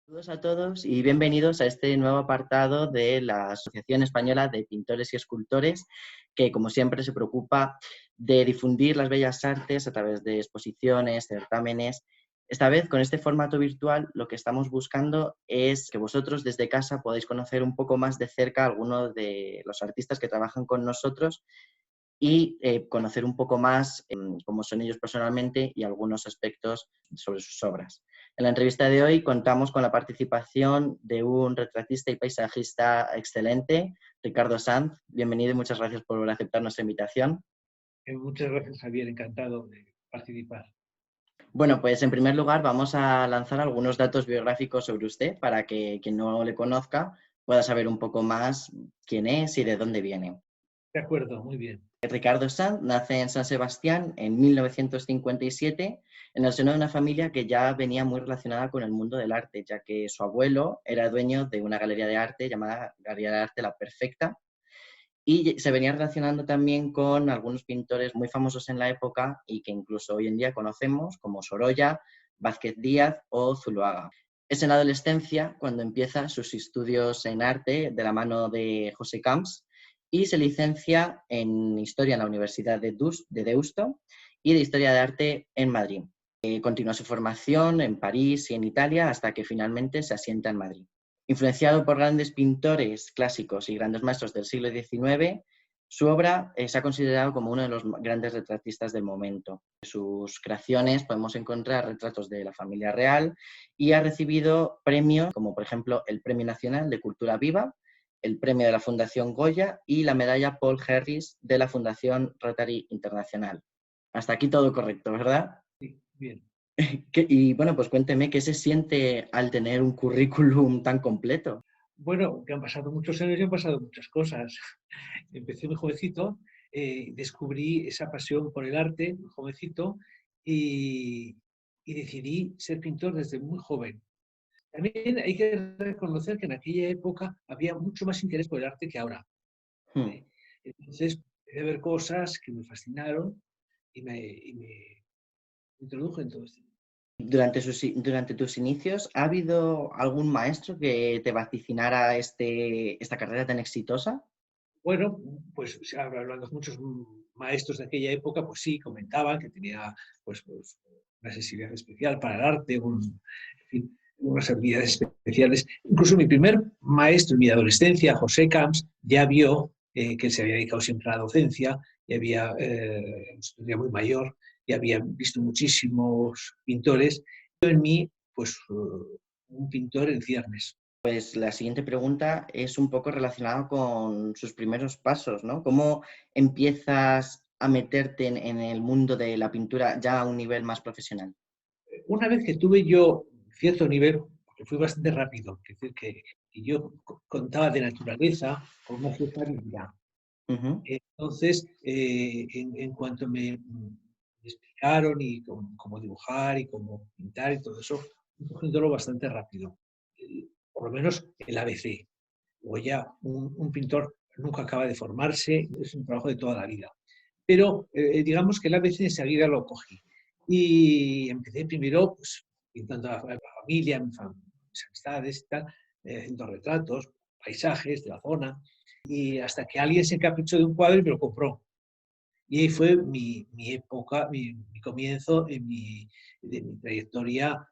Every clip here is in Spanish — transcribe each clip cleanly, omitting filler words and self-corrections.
Saludos a todos y bienvenidos a este nuevo apartado de la Asociación Española de Pintores y Escultores, que como siempre se preocupa de difundir las bellas artes a través de exposiciones, certámenes. Esta vez, con este formato virtual, lo que estamos buscando es que vosotros desde casa podáis conocer un poco más de cerca a algunos de los artistas que trabajan con nosotros y conocer un poco más cómo son ellos personalmente y algunos aspectos sobre sus obras. En la entrevista de hoy contamos con la participación de un retratista y paisajista excelente, Ricardo Sanz. Bienvenido y muchas gracias por aceptar nuestra invitación. Muchas gracias, Javier. Encantado de participar. Bueno, pues en primer lugar vamos a lanzar algunos datos biográficos sobre usted para que quien no le conozca pueda saber un poco más quién es y de dónde viene. De acuerdo, muy bien. Ricardo Sanz nace en San Sebastián en 1957 en el seno de una familia que ya venía muy relacionada con el mundo del arte, ya que su abuelo era dueño de una galería de arte llamada Galería de Arte La Perfecta y se venía relacionando también con algunos pintores muy famosos en la época y que incluso hoy en día conocemos como Sorolla, Vázquez Díaz o Zuloaga. Es en la adolescencia cuando empieza sus estudios en arte de la mano de José Camps y se licencia en Historia en la Universidad de Deusto y de Historia de Arte en Madrid. Continúa su formación en París y en Italia hasta que finalmente se asienta en Madrid. Influenciado por grandes pintores clásicos y grandes maestros del siglo XIX, su obra se ha considerado como uno de los grandes retratistas del momento. En sus creaciones podemos encontrar retratos de la familia real y ha recibido premios como, por ejemplo, el Premio Nacional de Cultura Viva, el Premio de la Fundación Goya y la Medalla Paul Harris de la Fundación Rotary Internacional. Hasta aquí todo correcto, ¿verdad? Sí, bien. Y bueno, pues cuénteme, ¿qué se siente al tener un currículum tan completo? Bueno, que han pasado muchos años y han pasado muchas cosas. Empecé muy jovencito, descubrí esa pasión por el arte, muy jovencito, y, y decidí ser pintor desde muy joven. También hay que reconocer que en aquella época había mucho más interés por el arte que ahora. Hmm. ¿Eh? Entonces, empecé a ver cosas que me fascinaron y me introdujo en todo esto. Durante tus inicios, ¿ha habido algún maestro que te vaticinara esta carrera tan exitosa? Bueno, pues hablando con muchos maestros de aquella época, pues sí, comentaban que tenía pues, una sensibilidad especial para el arte, en fin, unas habilidades especiales. Incluso mi primer maestro en mi adolescencia, José Camps, ya vio que él se había dedicado siempre a la docencia, y había, era muy mayor, y había visto muchísimos pintores. Yo en mí, pues, un pintor en ciernes. Pues la siguiente pregunta es un poco relacionada con sus primeros pasos, ¿no? ¿Cómo empiezas a meterte en el mundo de la pintura ya a un nivel más profesional? Una vez que tuve yo cierto nivel, porque fui bastante rápido, es decir, que yo contaba de naturaleza con una cierta habilidad. Ujú. Entonces, en cuanto me explicaron y cómo dibujar y cómo pintar y todo eso, fui cogiéndolo bastante rápido. Por lo menos el ABC. O ya un pintor nunca acaba de formarse, es un trabajo de toda la vida. Pero digamos que el ABC enseguida lo cogí. Y empecé primero pues, pintando a la familia, mis amistades y tal, haciendo retratos, paisajes de la zona, y hasta que alguien se encaprichó de un cuadro y me lo compró. Y ahí fue mi época, mi comienzo de mi trayectoria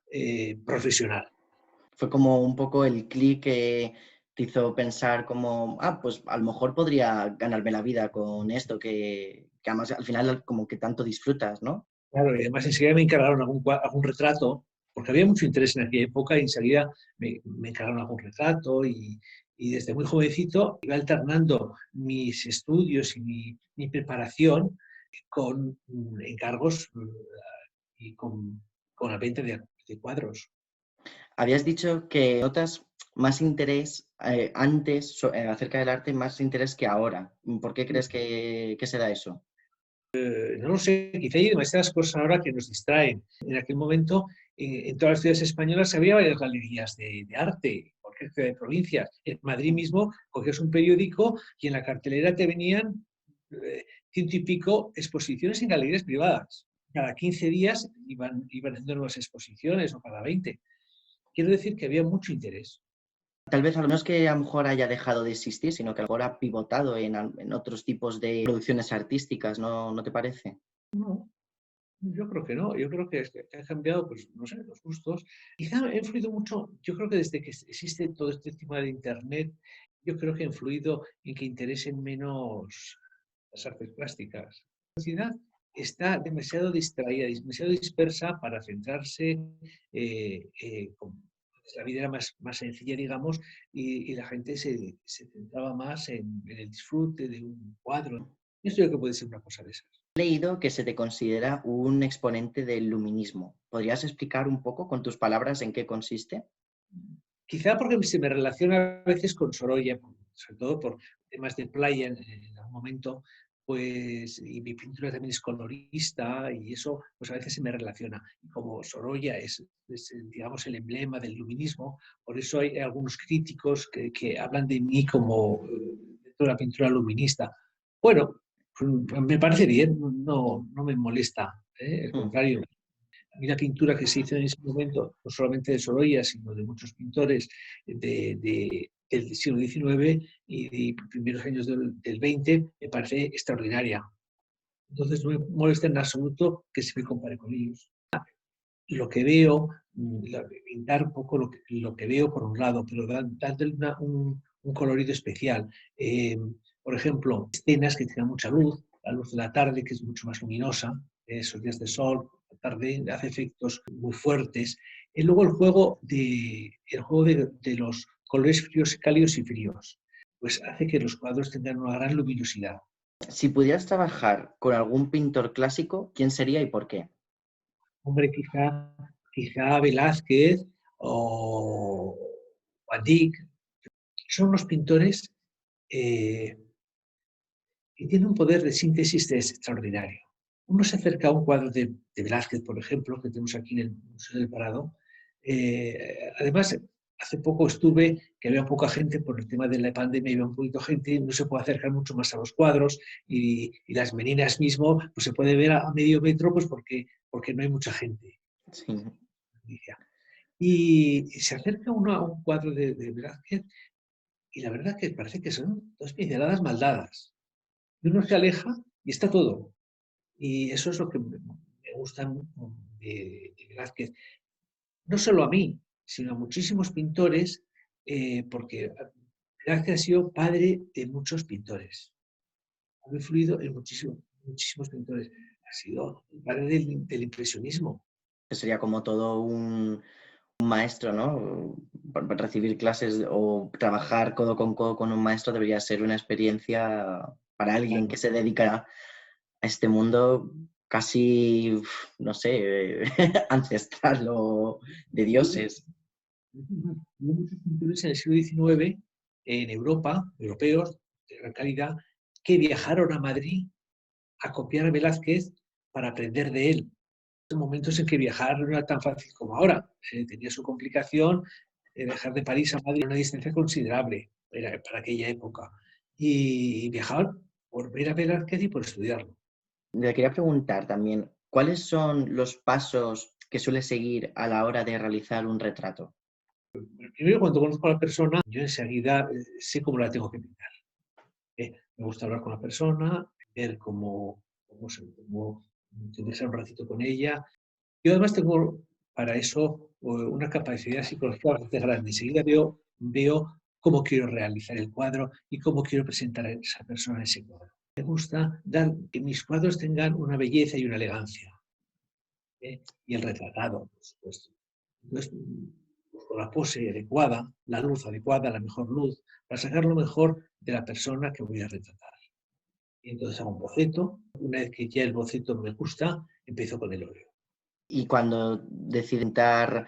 profesional. Fue como un poco el clic que te hizo pensar como, pues a lo mejor podría ganarme la vida con esto, que además al final como que tanto disfrutas, ¿no? Claro, y además enseguida me encargaron algún retrato, porque había mucho interés en aquella época y enseguida me encargaron algún retrato y desde muy jovencito iba alternando mis estudios y mi preparación con encargos y con la venta de cuadros. Habías dicho que notas más interés antes acerca del arte, más interés que ahora. ¿Por qué crees que se da eso? No lo sé, quizá hay demasiadas cosas ahora que nos distraen. En aquel momento, en todas las ciudades españolas había varias galerías de arte, cualquier ciudad de provincias. En Madrid mismo cogías un periódico y en la cartelera te venían ciento y pico exposiciones en galerías privadas. Cada 15 días iban haciendo nuevas exposiciones o cada 20. quiero decir que había mucho interés. Tal vez no es que a lo mejor haya dejado de existir, sino que a lo mejor ha pivotado en otros tipos de producciones artísticas, ¿no te parece? No, yo creo que no, yo creo que han cambiado, pues, no sé, los gustos. Quizá ha influido mucho, yo creo que desde que existe todo este tema de Internet, yo creo que ha influido en que interesen menos las artes plásticas. La sociedad está demasiado distraída, demasiado dispersa para centrarse, la vida era más sencilla, digamos, y la gente se centraba más en el disfrute de un cuadro. Esto yo creo que puede ser una cosa de esas. He leído que se te considera un exponente del luminismo. ¿Podrías explicar un poco con tus palabras en qué consiste? Quizá porque se me relaciona a veces con Sorolla, sobre todo por temas de playa en algún momento, pues, y mi pintura también es colorista y eso, pues a veces se me relaciona. Y como Sorolla es, digamos, el emblema del luminismo, por eso hay algunos críticos que hablan de mí como dentro de la pintura luminista. Bueno, me parece bien, no me molesta, al Mm. contrario, a mí la pintura que se hizo en ese momento, no solamente de Sorolla, sino de muchos pintores del siglo XIX y de primeros años del XX, me parece extraordinaria. Entonces no me molesta en absoluto que se me compare con ellos. Lo que veo, pintar un poco lo que veo por un lado, pero dándole un colorido especial. Por ejemplo, escenas que tengan mucha luz, la luz de la tarde, que es mucho más luminosa, esos días de sol, la tarde hace efectos muy fuertes. Y luego el juego de los colores fríos, cálidos y fríos, pues hace que los cuadros tengan una gran luminosidad. Si pudieras trabajar con algún pintor clásico, ¿quién sería y por qué? Hombre, quizá Velázquez o Van Dyck son unos pintores eh, que tienen un poder de síntesis extraordinario. Uno se acerca a un cuadro de Velázquez, por ejemplo, que tenemos aquí en el Museo del Prado. Además, hace poco estuve, que había poca gente por el tema de la pandemia, había un poquito gente, no se puede acercar mucho más a los cuadros y las meninas mismo, pues se puede ver a medio metro, pues porque no hay mucha gente. Sí. Y se acerca uno a un cuadro de Velázquez y la verdad que parece que son dos pinceladas maldadas. Y uno se aleja y está todo. Y eso es lo que me gusta de Velázquez. No solo a mí, sino a muchísimos pintores, porque Velázquez ha sido padre de muchos pintores. Ha influido en muchísimos pintores. Ha sido el padre del impresionismo. Que sería como todo un maestro, ¿no? Recibir clases o trabajar codo con codo con un maestro debería ser una experiencia para alguien que Claro. se dedica a este mundo casi, no sé, ancestral o de dioses. Hubo muchos pintores en el siglo XIX en Europa, europeos de gran calidad, que viajaron a Madrid a copiar a Velázquez para aprender de él. En momentos en que viajar no era tan fácil como ahora. Tenía su complicación, viajar de París a Madrid era una distancia considerable para aquella época. Y viajaban por ver a Velázquez y por estudiarlo. Le quería preguntar también, ¿cuáles son los pasos que suele seguir a la hora de realizar un retrato? Primero, cuando conozco a la persona, yo enseguida sé cómo la tengo que pintar. Me gusta hablar con la persona, ver cómo tenerse un ratito con ella. Yo además tengo para eso una capacidad psicológica bastante grande. Enseguida veo cómo quiero realizar el cuadro y cómo quiero presentar a esa persona en ese cuadro. Me gusta que mis cuadros tengan una belleza y una elegancia. Y el retratado, por supuesto. Entonces, busco la pose adecuada, la luz adecuada, la mejor luz, para sacar lo mejor de la persona que voy a retratar. Y entonces hago un boceto. Una vez que ya el boceto me gusta, empiezo con el óleo. Y cuando decide pintar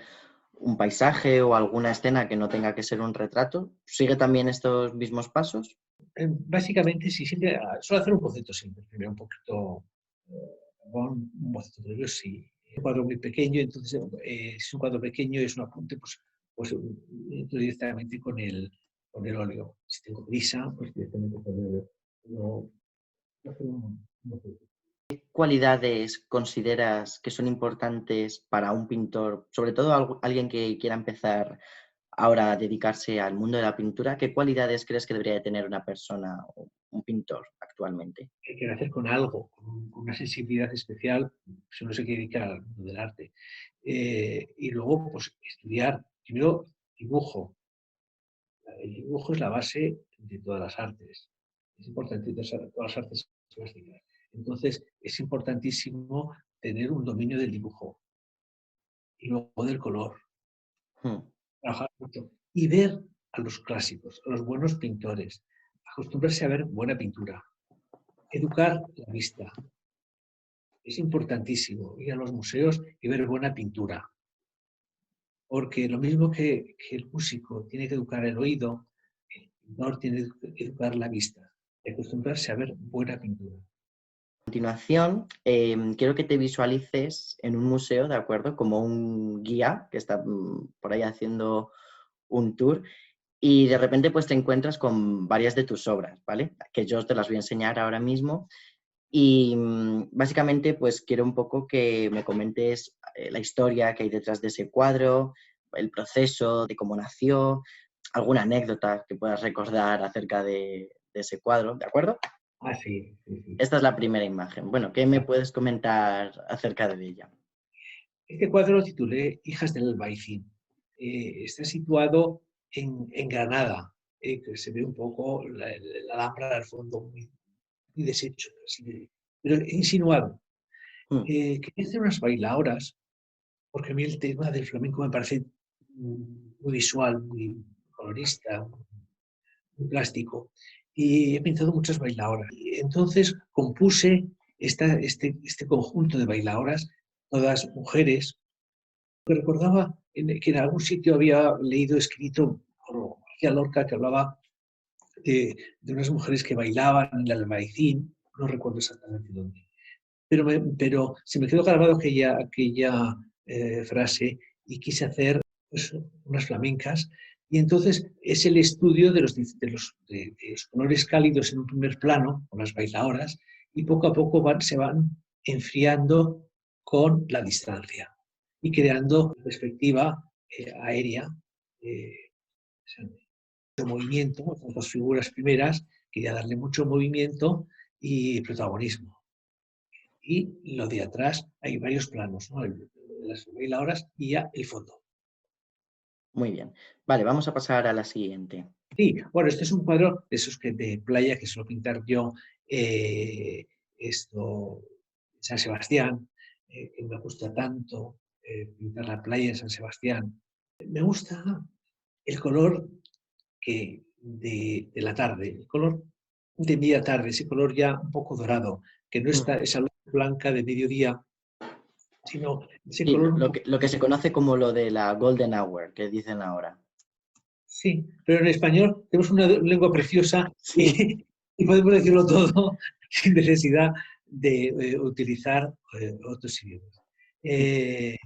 un paisaje o alguna escena que no tenga que ser un retrato, ¿sigue también estos mismos pasos? Básicamente, si siempre, suelo hacer un boceto siempre, primero un poquito, un boceto previo, si es un cuadro muy pequeño, entonces, si es un cuadro pequeño y es un apunte, pues entro directamente con el óleo. Si tengo prisa, pues directamente con el óleo. No, no hacer un boceto. ¿Qué cualidades consideras que son importantes para un pintor, sobre todo alguien que quiera empezar ahora a dedicarse al mundo de la pintura? ¿Qué cualidades crees que debería de tener una persona o un pintor actualmente? Hay que nacer con algo, con una sensibilidad especial, si uno se quiere dedicar al mundo del arte. Y luego, pues, estudiar primero dibujo. El dibujo es la base de todas las artes. Es importante de todas las artes plásticas. Entonces, es importantísimo tener un dominio del dibujo y luego del color, Hmm. trabajar mucho y ver a los clásicos, a los buenos pintores, acostumbrarse a ver buena pintura, educar la vista. Es importantísimo ir a los museos y ver buena pintura, porque lo mismo que el músico tiene que educar el oído, el pintor tiene que educar la vista, y acostumbrarse a ver buena pintura. A continuación, quiero que te visualices en un museo, ¿de acuerdo? Como un guía que está por ahí haciendo un tour y de repente pues te encuentras con varias de tus obras, ¿vale? Que yo te las voy a enseñar ahora mismo y básicamente pues quiero un poco que me comentes la historia que hay detrás de ese cuadro, el proceso de cómo nació, alguna anécdota que puedas recordar acerca de ese cuadro, ¿de acuerdo? Ah, sí, sí, sí. Esta es la primera imagen. Bueno, ¿qué me puedes comentar acerca de ella? Este cuadro lo titulé Hijas del Albaicín. Está situado en Granada, que se ve un poco la Alhambra al fondo muy deshecho, pero insinuado. Mm, Quería hacer unas bailaoras, porque a mí el tema del flamenco me parece muy visual, muy colorista, muy plástico, y he pintado muchas bailaoras. Y entonces compuse este conjunto de bailaoras, todas mujeres, que recordaba que en algún sitio había leído escrito por García Lorca que hablaba de unas mujeres que bailaban en el Albaicín, no recuerdo exactamente dónde. Pero se me quedó grabado aquella frase y quise hacer pues, unas flamencas. Y entonces es el estudio de los colores cálidos en un primer plano, con las bailadoras, y poco a poco se van enfriando con la distancia y creando perspectiva aérea, eh, de movimiento, las dos figuras primeras, quería darle mucho movimiento y protagonismo. Y lo de atrás hay varios planos, ¿no? Las bailadoras y ya el fondo. muy bien. Vale, vamos a pasar a la siguiente. Sí, bueno, este es un cuadro de esos que de playa que suelo pintar yo, eh, esto, San Sebastián, que me gusta tanto pintar la playa de San Sebastián. Me gusta el color de la tarde, el color de media tarde, ese color ya un poco dorado, que no está Mm, esa luz blanca de mediodía, sino ese sí, color un lo que poco. se conoce como lo de la golden hour, que dicen ahora. Sí, pero en español tenemos una lengua preciosa Sí, y podemos decirlo todo sin necesidad de utilizar otros idiomas. Eh,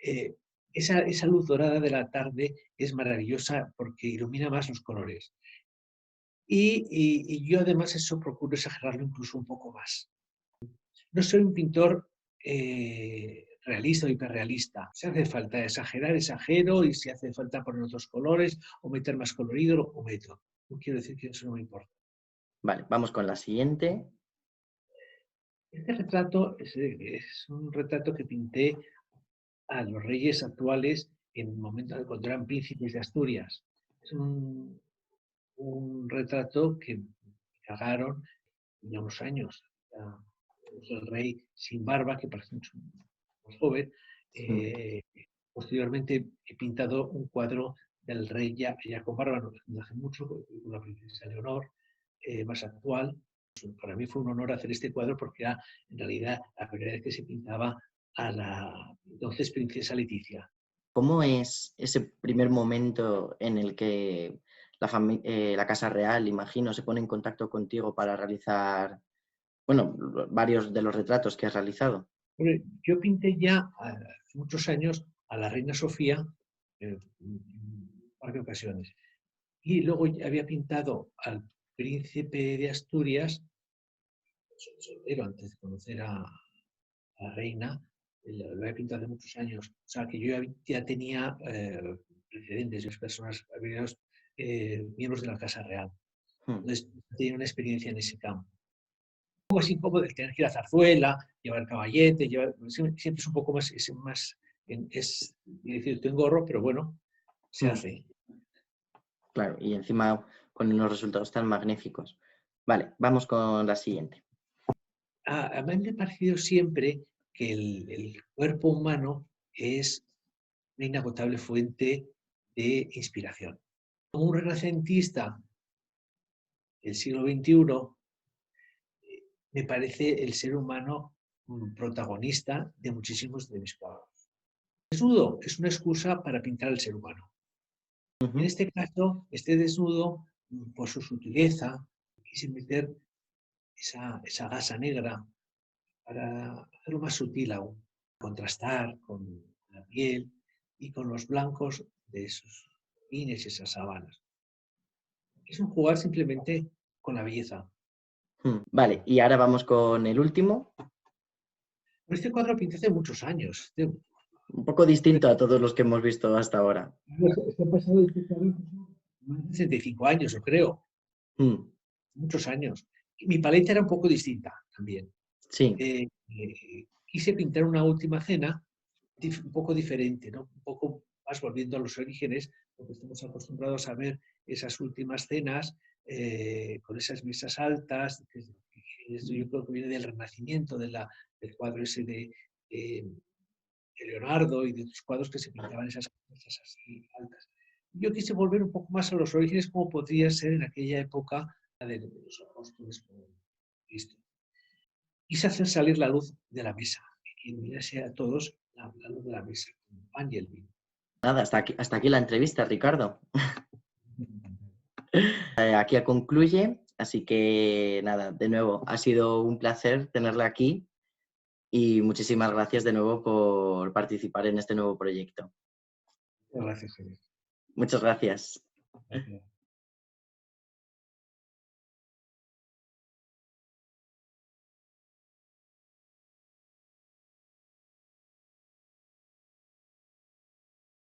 eh, esa luz dorada de la tarde es maravillosa porque ilumina más los colores. Y yo además eso procuro exagerarlo incluso un poco más. No soy un pintor realista o hiperrealista. Si hace falta exagerar, exagero, y si hace falta poner otros colores o meter más colorido, lo meto. No quiero decir que eso no me importa. vale, vamos con la siguiente. Este retrato es un retrato que pinté a los reyes actuales en el momento de cuando eran príncipes de Asturias. Es un retrato que me cagaron ya unos años. Es el rey sin barba, que parece mucho más joven. Mm, Eh, Posteriormente he pintado un cuadro del rey ya con barba, no hace mucho, con la princesa Leonor, más actual. Para mí fue un honor hacer este cuadro porque era en realidad la primera vez que se pintaba a la entonces princesa Leticia. ¿Cómo es ese primer momento en el que la Casa Real, imagino, se pone en contacto contigo para realizar, bueno, varios de los retratos que has realizado? Yo pinté ya hace muchos años a la reina Sofía un par de ocasiones. Y luego ya había pintado al príncipe de Asturias, soltero, antes de conocer la reina, lo había pintado hace muchos años. O sea, que yo ya tenía precedentes, las personas, habíamos, miembros de la Casa Real. Entonces, tenía una experiencia en ese campo. Un poco así como de tener que ir a Zarzuela, llevar caballete, siempre es un poco más, es decir, tengo gorro, pero bueno, se hace. Claro, y encima con unos resultados tan magníficos. Vale, vamos con la siguiente. A mí me ha parecido siempre que el cuerpo humano es una inagotable fuente de inspiración. Como un renacentista del siglo XXI, me parece el ser humano un protagonista de muchísimos de mis cuadros. El desnudo es una excusa para pintar al ser humano. En este caso, este desnudo, por su sutileza, quise meter esa gasa negra para hacerlo más sutil aún, contrastar con la piel y con los blancos de esos pines y esas sabanas. Es un jugar simplemente con la belleza. Vale, y ahora vamos con el último. Este cuadro lo pinté hace muchos años. Un poco distinto a todos los que hemos visto hasta ahora. Este pasado más de 65 años, yo creo. Muchos años. Y mi paleta era un poco distinta también. Sí. Quise pintar una última cena un poco diferente, ¿no? Un poco más volviendo a los orígenes, porque estamos acostumbrados a ver esas últimas cenas con esas mesas altas, que yo creo que viene del Renacimiento, del cuadro ese de Leonardo y de otros cuadros que se pintaban esas mesas así altas. Yo quise volver un poco más a los orígenes, como podría ser en aquella época de los apóstoles con Cristo. Quise hacer salir la luz de la mesa, que iluminase a todos la luz de la mesa, con el pan y el vino. Nada, hasta aquí la entrevista, Ricardo. Aquí concluye, así que nada, de nuevo, ha sido un placer tenerla aquí y muchísimas gracias de nuevo por participar en este nuevo proyecto. Gracias, Javier. Muchas gracias. Gracias.